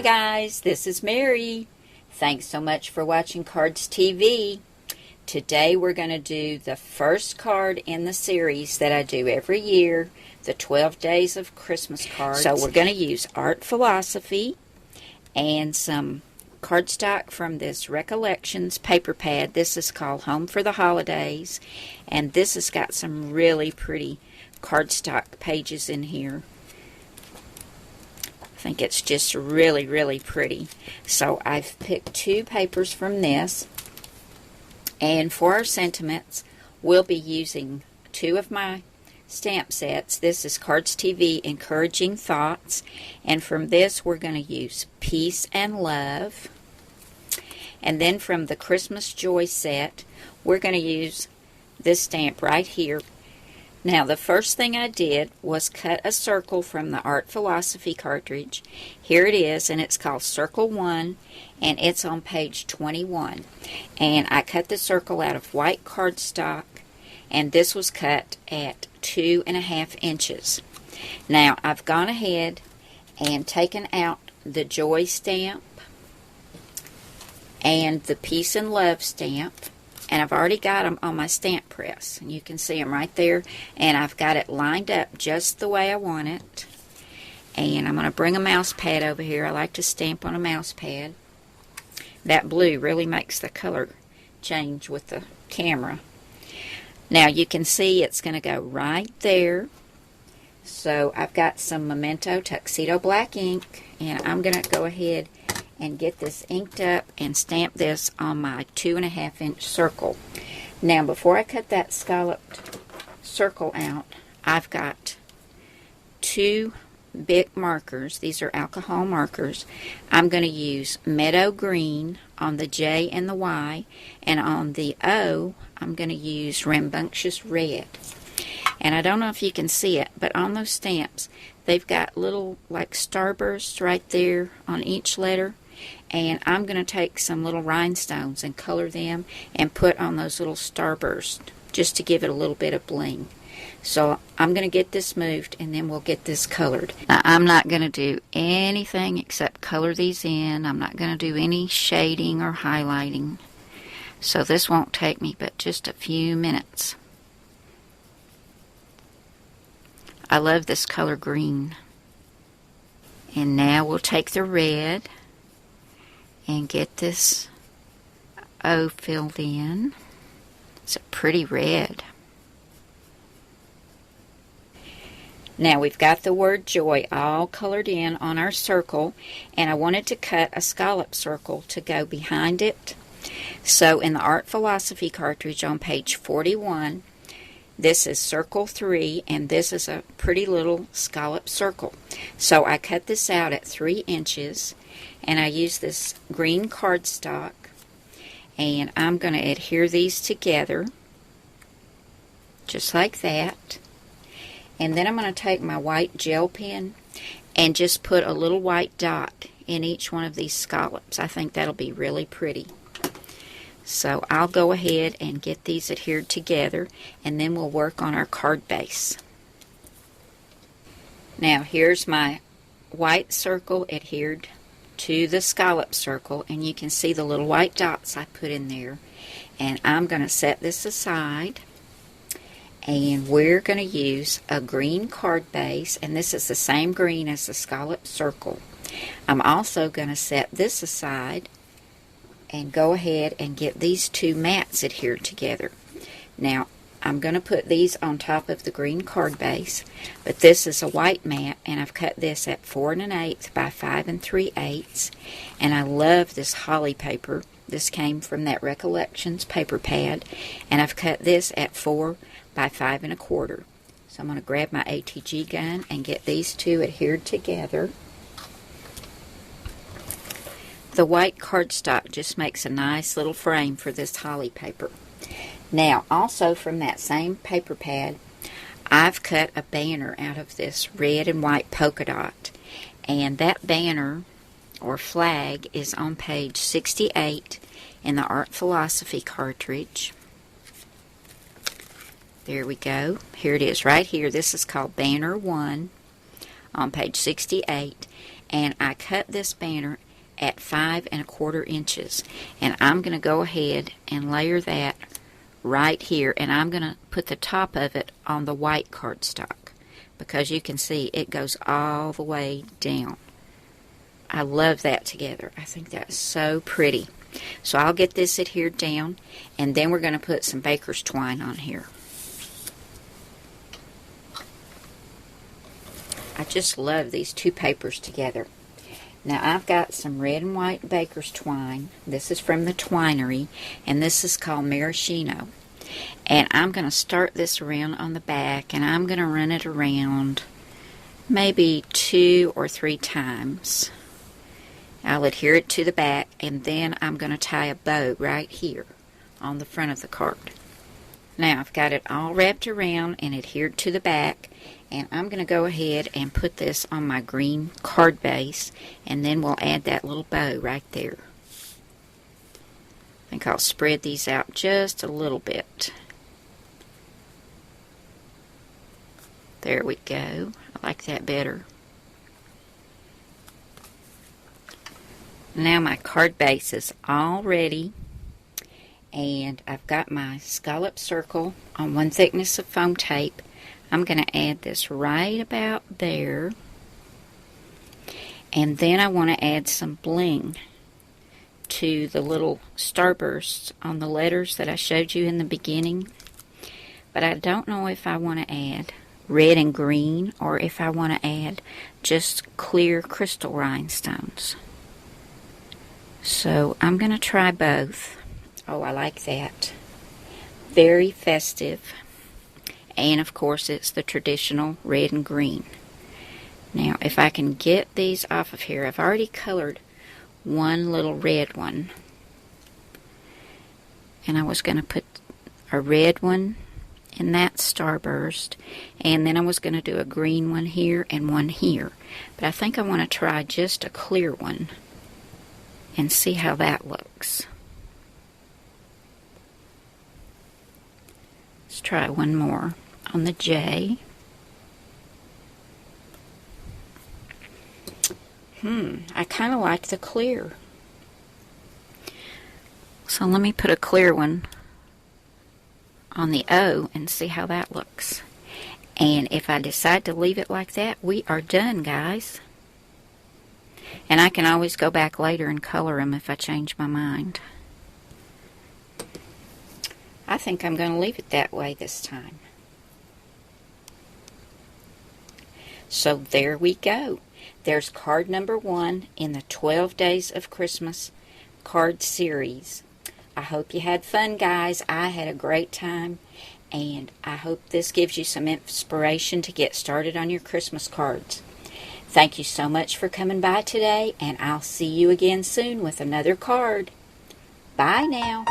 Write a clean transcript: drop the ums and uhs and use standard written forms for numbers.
guys, this is Mary. Thanks so much for watching Cardz TV. Today we're going to do the first card in the series that I do every year, the 12 Days of Christmas cards. So we're going to use Art Philosophy and some cardstock from this Recollections paper pad. This is called Home for the Holidays, and this has got some really pretty cardstock pages in here. I think it's just really pretty. So I've picked two papers from this, and for our sentiments we'll be using two of my stamp sets. This is Cardz TV Encouraging Thoughts, and from this we're going to use Peace and Love. And then from the Christmas Joy set we're going to use this stamp right here. Now, the first thing I did was cut a circle from the Art Philosophy cartridge. Here it is, and it's called Circle 1, and it's on page 21. And I cut the circle out of white cardstock, and this was cut at 2.5 inches. Now, I've gone ahead and taken out the Joy stamp and the Peace and Love stamp. And I've already got them on my stamp press. And you can see them right there. And I've got it lined up just the way I want it. And I'm going to bring a mouse pad over here. I like to stamp on a mouse pad. That blue really makes the color change with the camera. Now you can see it's going to go right there. So I've got some Memento Tuxedo black ink. And I'm going to go ahead and get this inked up and stamp this on my 2.5 inch circle. Now before I cut that scalloped circle out, I've got two big markers. These are alcohol markers. I'm going to use Meadow Green on the J and the Y, and on the O I'm going to use Rambunctious Red. And I don't know if you can see it, but on those stamps they've got little like starbursts right there on each letter. And I'm going to take some little rhinestones and color them and put on those little starbursts just to give it a little bit of bling. So I'm going to get this moved and then we'll get this colored. Now, I'm not going to do anything except color these in. I'm not going to do any shading or highlighting. So this won't take me but just a few minutes. I love this color green. And now we'll take the red and get this O filled in. It's a pretty red. Now we've got the word joy all colored in on our circle, and I wanted to cut a scallop circle to go behind it. So in the Art Philosophy cartridge on page 41, this is circle 3, and this is a pretty little scallop circle. So I cut this out at 3 inches, and I use this green cardstock, and I'm going to adhere these together just like that. And then I'm going to take my white gel pen and just put a little white dot in each one of these scallops. I think that'll be really pretty. So I'll go ahead and get these adhered together, and then we'll work on our card base. Now here's my white circle adhered to the scallop circle, and you can see the little white dots I put in there. And I'm going to set this aside, and we're going to use a green card base, and this is the same green as the scallop circle. I'm also going to set this aside and go ahead and get these two mats adhered together. Now I'm going to put these on top of the green card base, but this is a white mat, and I've cut this at 4 1/8 by 5 3/8, and I love this holly paper. This came from that Recollections paper pad, and I've cut this at 4 by 5 1/4. So I'm going to grab my ATG gun and get these two adhered together. The white cardstock just makes a nice little frame for this holly paper. Now, also from that same paper pad, I've cut a banner out of this red and white polka dot. And that banner, or flag, is on page 68 in the Art Philosophy cartridge. There we go. Here it is right here. This is called Banner 1 on page 68. and I cut this banner at 5 1/4 inches, and I'm going to go ahead and layer that right here, and I'm going to put the top of it on the white cardstock because you can see it goes all the way down. I love that together. I think that's so pretty. So I'll get this adhered down, and then we're going to put some baker's twine on here. I just love these two papers together. Now I've got some red and white baker's twine. This is from the Twinery, and this is called maraschino. And I'm going to start this around on the back, and I'm going to run it around maybe 2 or 3 times. I'll adhere it to the back, and then I'm going to tie a bow right here on the front of the card. Now I've got it all wrapped around and adhered to the back, and I'm going to go ahead and put this on my green card base, and then we'll add that little bow right there. I think I'll spread these out just a little bit. There we go. I like that better. Now my card base is all ready, and I've got my Scalloped Circle on 1 thickness of foam tape. I'm going to add this right about there, and then I want to add some bling to the little starbursts on the letters that I showed you in the beginning. But I don't know if I want to add red and green or if I want to add just clear crystal rhinestones. So I'm going to try both. Oh, I like that. Very festive. And of course it's the traditional red and green. Now if I can get these off of here, I've already colored one little red one. And I was going to put a red one in that starburst, and then I was going to do a green one here and one here. But I think I want to try just a clear one and see how that looks. Let's try one more on the J. I kind of like the clear. So let me put a clear one on the O and see how that looks. And if I decide to leave it like that, we are done, guys. And I can always go back later and color them if I change my mind. I think I'm going to leave it that way this time. So there we go. There's card number 1 in the 12 Days of Christmas card series. I hope you had fun, guys. I had a great time, and I hope this gives you some inspiration to get started on your Christmas cards. Thank you so much for coming by today, and I'll see you again soon with another card. Bye now.